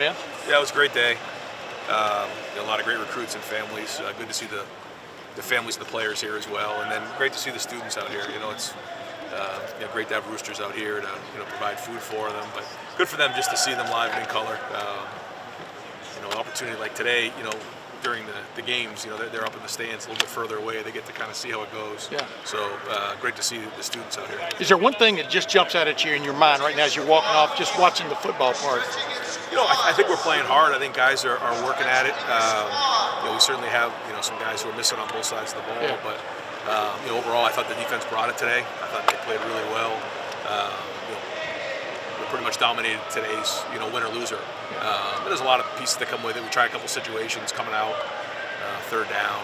Yeah. Yeah, it was a great day. A lot of great recruits and families. Good to see the families of the players here as well, and then great to see the students out here. It's great to have roosters out here to provide food for them, but good for them just to see them live and in color. An opportunity like today, during the games, they're up in the stands a little bit further away. They get to kind of see how it goes. Yeah. So great to see the students out here. Is there one thing that just jumps out at you in your mind right now as you're walking off, just watching the football part? I think we're playing hard. I think guys are working at it. We certainly have some guys who are missing on both sides of the ball, Yeah. but overall, I thought the defense brought it today. I thought they played really well. We pretty much dominated today's win or loser. There's a lot of pieces that come with it. We tried a couple situations coming out, third down,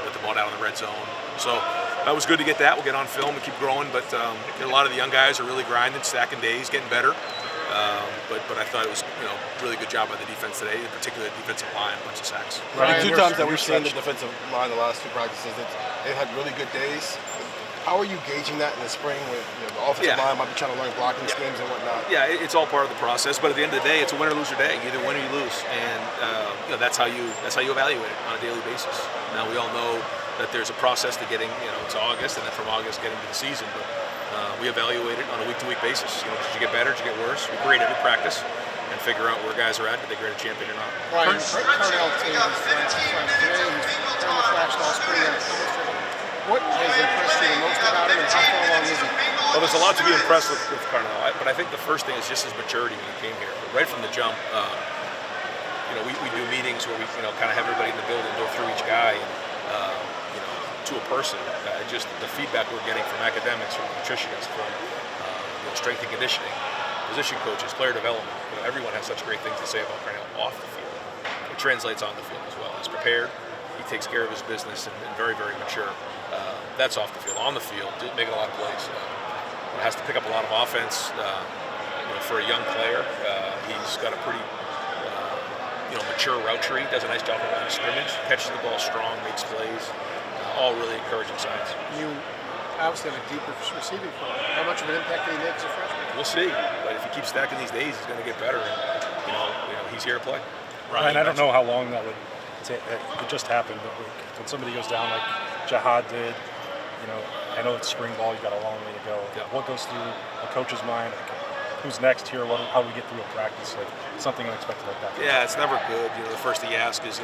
with the ball down in the red zone. So that was good to get that. We'll get on film and keep growing. But a lot of the young guys are really grinding, stacking days, getting better. But I thought it was really good job by the defense today, in particular the defensive line, a bunch of sacks. Right. The two times that we've seen the defensive line the last two practices, they've had really good days. How are you gauging that in the spring when the offensive line might be trying to learn blocking schemes and whatnot? Yeah, it's all part of the process. But at the end of the day, it's a win or lose day. You either win or you lose, and that's how you evaluate it on a daily basis. Now we all know that there's a process to getting to August, and then from August getting to the season. But we evaluate it on a week-to-week basis. Did you get better? Did you get worse? We grade every practice and figure out where guys are at. Did they grade a champion or not? Brian, Cardell team is fresh today. He's done the flash all spring. What has impressed you the most about him, and how far along is he? Well, there's a lot to be impressed with Cardell, but I think the first thing is just his maturity when he came here. Right from the jump, we do meetings where we kind of have everybody in the building go through each guy and to a person. Just the feedback we're getting from academics, from nutritionists, from strength and conditioning, position coaches, player development. Everyone has such great things to say about Cardell off the field. It translates on the field as well. He's prepared. He takes care of his business and very, very mature. That's off the field. On the field, making a lot of plays. Has to pick up a lot of offense. For a young player, he's got a pretty mature route tree. Does a nice job around the scrimmage. Catches the ball strong, makes plays. All really encouraging signs. You obviously have a deeper receiving core. How much of an impact did he make as a freshman? We'll see. But if he keeps stacking these days, he's going to get better. And he's here to play. Ryan, I don't know how long that would take. It just happened, but when somebody goes down like Jihad did, I know it's spring ball. You've got a long way to go. Yeah. What goes through a coach's mind? Who's next here? How do we get through a practice? Something unexpected like that. Yeah, it's never good. The first thing you ask is,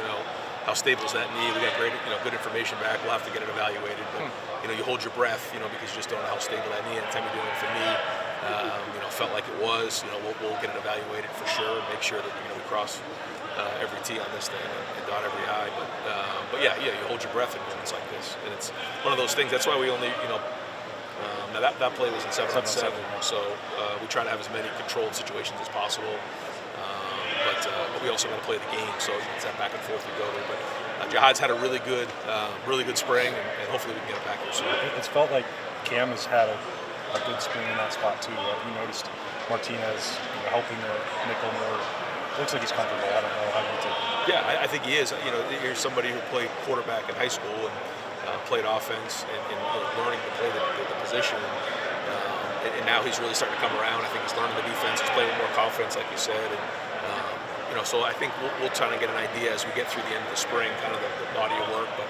how stable is that knee? We got great, good information back. We'll have to get it evaluated. But you hold your breath, because you just don't know how stable that knee. Anytime you're doing it for me, felt like it was. We'll get it evaluated for sure and make sure that we cross every T on this thing and dot every I. But yeah, you hold your breath in moments like this, and it's one of those things. That's why we only, now that play was in 7-on-7, so we try to have as many controlled situations as possible. But we also got to play the game, so it's that back and forth we go there. But Jihad's had a really good spring, and hopefully we can get it back here soon. It's felt like Cam has had a good spring in that spot too. You noticed Martinez helping the nickel more. Looks like he's comfortable. I don't know how you take it. Yeah, I think he is. Here's somebody who played quarterback in high school and played offense and learning to play the position. And now he's really starting to come around. I think he's learning the defense. He's playing with more confidence, like you said. And so I think we'll try to get an idea as we get through the end of the spring, kind of the body of work. But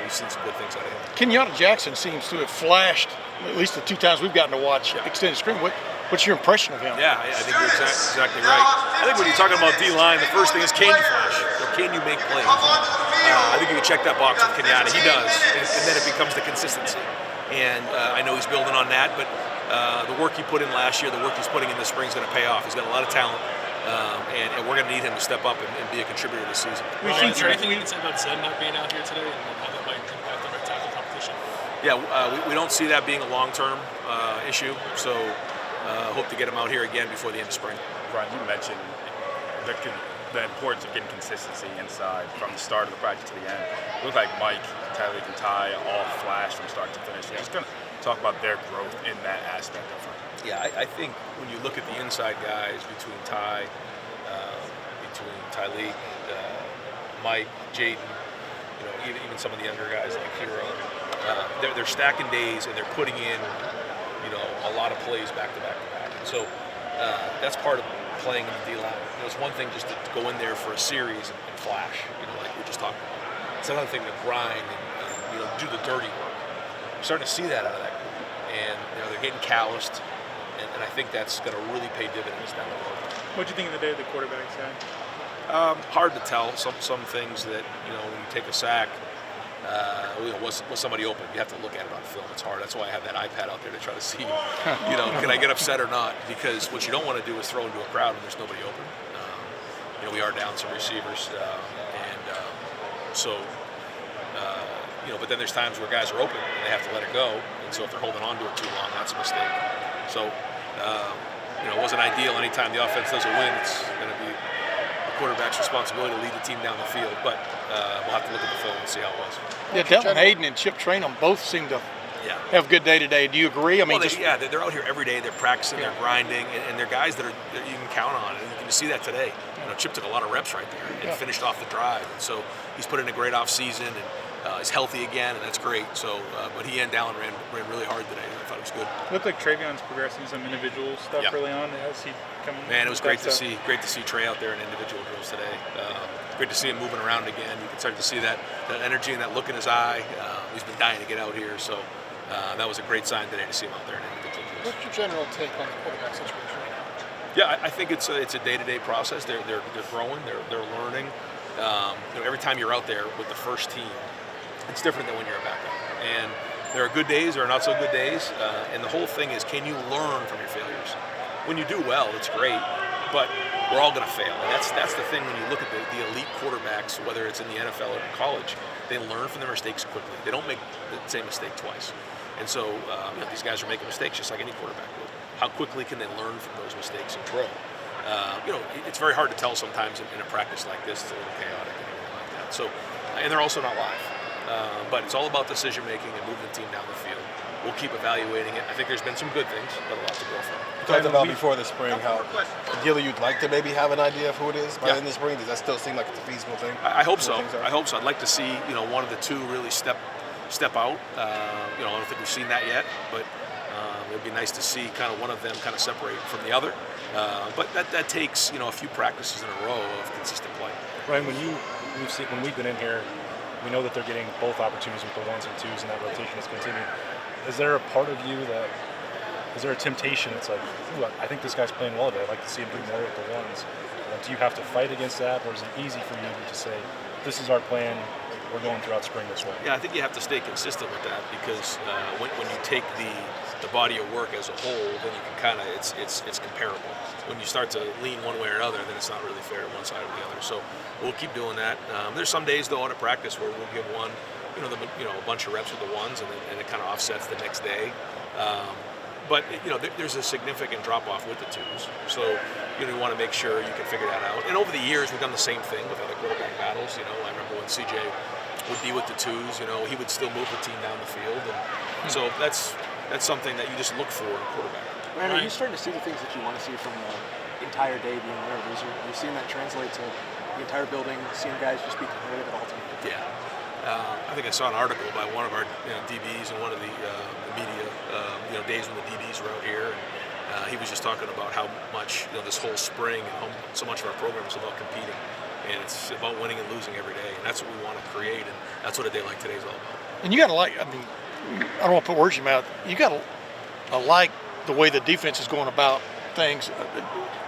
we've seen some good things out of him. Kenyatta Jackson seems to have flashed, at least the two times we've gotten to watch extended screen. What's your impression of him? Yeah, I think you're exactly right. I think when you're talking about D-line, the first thing is, can you flash? Or can you make plays? I think you can check that box with Kenyatta. He does. And then it becomes the consistency. And I know he's building on that, but the work he put in last year, the work he's putting in this spring is going to pay off. He's got a lot of talent. And we're going to need him to step up and be a contributor this season. Is there anything you can say about Zen not being out here today and how that might impact the right tackle competition? Yeah, we don't see that being a long-term issue, so hope to get him out here again before the end of spring. Brian, you mentioned the importance of getting consistency inside from the start of the practice to the end. It looked like Mike, Tyler, and Ty all flashed from start to finish. So just going to talk about their growth in that aspect of it. Yeah, I think when you look at the inside guys between Ty, between Tyleek, Mike, Jaden, even some of the younger guys like Hero, they're stacking days and they're putting in, a lot of plays back to back to back. And so that's part playing in the D line. It's one thing just to go in there for a series and flash, like we just talked about. It's another thing to grind and do the dirty work. We're starting to see that out of that group, and they're getting calloused, and I think that's going to really pay dividends down the road. What do you think of the day the quarterbacks had? Hard to tell. Some things that when you take a sack, was somebody open? You have to look at it on film. It's hard. That's why I have that iPad out there to try to see, can I get upset or not? Because what you don't want to do is throw into a crowd when there's nobody open. We are down some receivers, but then there's times where guys are open and they have to let it go, and so if they're holding on to it too long, that's a mistake. So, it wasn't ideal. Anytime the offense doesn't win, it's going to be the quarterback's responsibility to lead the team down the field, but we'll have to look at the film and see how it was. Yeah, Delton Hayden and Chip Trainum both seem to have a good day today. Do you agree? I mean, they're out here every day. They're practicing, they're grinding, and they're guys that you can count on. And you can see that today. Chip took a lot of reps right there and finished off the drive. And so he's put in a great off season and is healthy again, and that's great. So, but he and Dallin ran really hard today. I thought it was good. It looked like Trayvon's progressing some individual stuff early on as he come. Man, it was great to see. Great to see Trey out there in individual drills today. Great to see him moving around again. You can start to see that energy and that look in his eye. He's been dying to get out here, so that was a great sign today to see him out there in individual drills. What's your general take on the quarterback situation? Yeah, I think it's a day-to-day process. They're growing. They're learning. Every time you're out there with the first team, it's different than when you're a backup. And there are good days, there are not so good days. And the whole thing is, can you learn from your failures? When you do well, it's great, but we're all going to fail. And that's the thing when you look at the elite quarterbacks, whether it's in the NFL or in college, they learn from their mistakes quickly. They don't make the same mistake twice. And so these guys are making mistakes just like any quarterback would. How quickly can they learn from those mistakes and grow? It's very hard to tell sometimes in a practice like this. It's a little chaotic and everything like that. So, and they're also not live. But it's all about decision making and moving the team down the field. We'll keep evaluating it. I think there's been some good things, but a lot to grow from. You talked about before the spring how ideally you'd like to maybe have an idea of who it is by the end of the spring. Does that still seem like it's a feasible thing? I hope so. I hope so. I'd like to see one of the two really step out. I don't think we've seen that yet, but it'd be nice to see kind of one of them kind of separate from the other. But that takes a few practices in a row of consistent play. Ryan, when we've been in here, we know that they're getting both opportunities with the ones and twos, and that rotation is continuing. Is there a part of you is there a temptation that's like, ooh, I think this guy's playing well today, I'd like to see him do more with the ones? Do you have to fight against that, or is it easy for you to say, this is our plan, we're going throughout spring this way? Yeah, I think you have to stay consistent with that, because when you take the body of work as a whole, then you can kind of, it's comparable. When you start to lean one way or another, then it's not really fair on one side or the other. So we'll keep doing that. There's some days though out of practice where we'll give one, a bunch of reps with the ones, and it kind of offsets the next day. But there's a significant drop off with the twos, so you want to make sure you can figure that out. And over the years, we've done the same thing with other quarterback battles. I remember when CJ would be with the twos, he would still move the team down the field, and so that's something that you just look for in a quarterback. Ryan, are you starting to see the things that you want to see from the entire day being there? Are you seeing that translate to the entire building, seeing guys just be competitive at all times? Yeah. I think I saw an article by one of our DBs in one of the media days when the DBs were out here, and he was just talking about how much this whole spring and how so much of our program is about competing, and it's about winning and losing every day, and that's what we want to create, and that's what a day like today is all about. And you got to I don't want to put words in your mouth. You got to like the way the defense is going about things.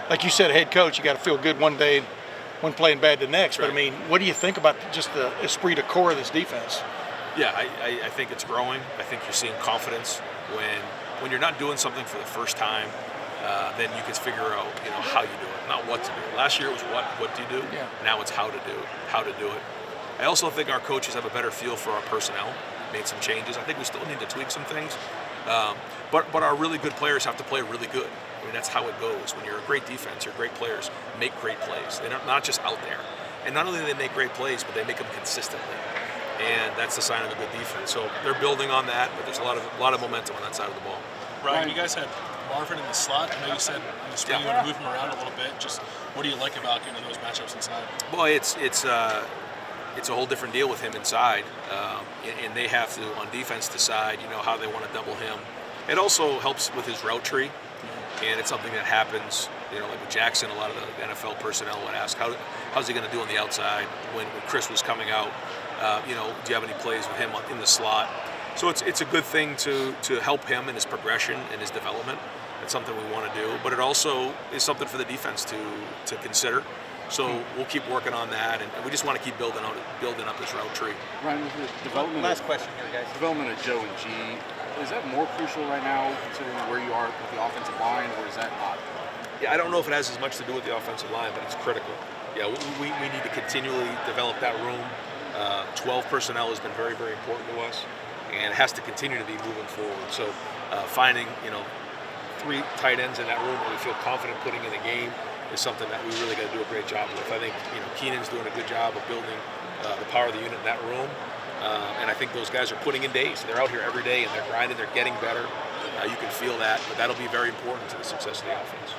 Like you said, head coach, you got to feel good one day, one playing bad the next. Right. But what do you think about just the esprit de corps of this defense? Yeah, I think it's growing. I think you're seeing confidence when you're not doing something for the first time. Then you can figure out how you do it, not what to do. Last year it was what do you do? Yeah. Now it's how to do it. I also think our coaches have a better feel for our personnel. Made some changes. I think we still need to tweak some things, but our really good players have to play really good. That's how it goes. When you're a great defense, your great players make great plays. They're not just out there, and not only do they make great plays, but they make them consistently, and that's the sign of a good defense. So they're building on that, but there's a lot of momentum on that side of the ball. Ryan, you guys had Marvin in the slot. I know you said in the spring you want to move him around a little bit. Just what do you like about those matchups inside? Boy, it's a whole different deal with him inside, and they have to, on defense, decide how they want to double him. It also helps with his route tree, and it's something that happens You know, like with Jackson, a lot of the NFL personnel would ask, how's he going to do on the outside when Chris was coming out? You know, do you have any plays with him in the slot? So it's a good thing to help him in his progression and his development. It's something we want to do, but it also is something for the defense to consider. So we'll keep working on that, and we just want to keep building up this route tree. Ryan, with the development. Last question here, guys. Development of Joe and G, is that more crucial right now, considering where you are with the offensive line, or is that not? Yeah, I don't know if it has as much to do with the offensive line, but it's critical. Yeah, we need to continually develop that room. 12 personnel has been very, very important to us, and it has to continue to be moving forward. So finding, you know, 3 tight ends in that room that we feel confident putting in a game is something that we really got to do a great job with. I think, you know, Keenan's doing a good job of building the power of the unit in that room, and I think those guys are putting in days. They're out here every day and they're grinding, they're getting better. You can feel that, but that'll be very important to the success of the offense.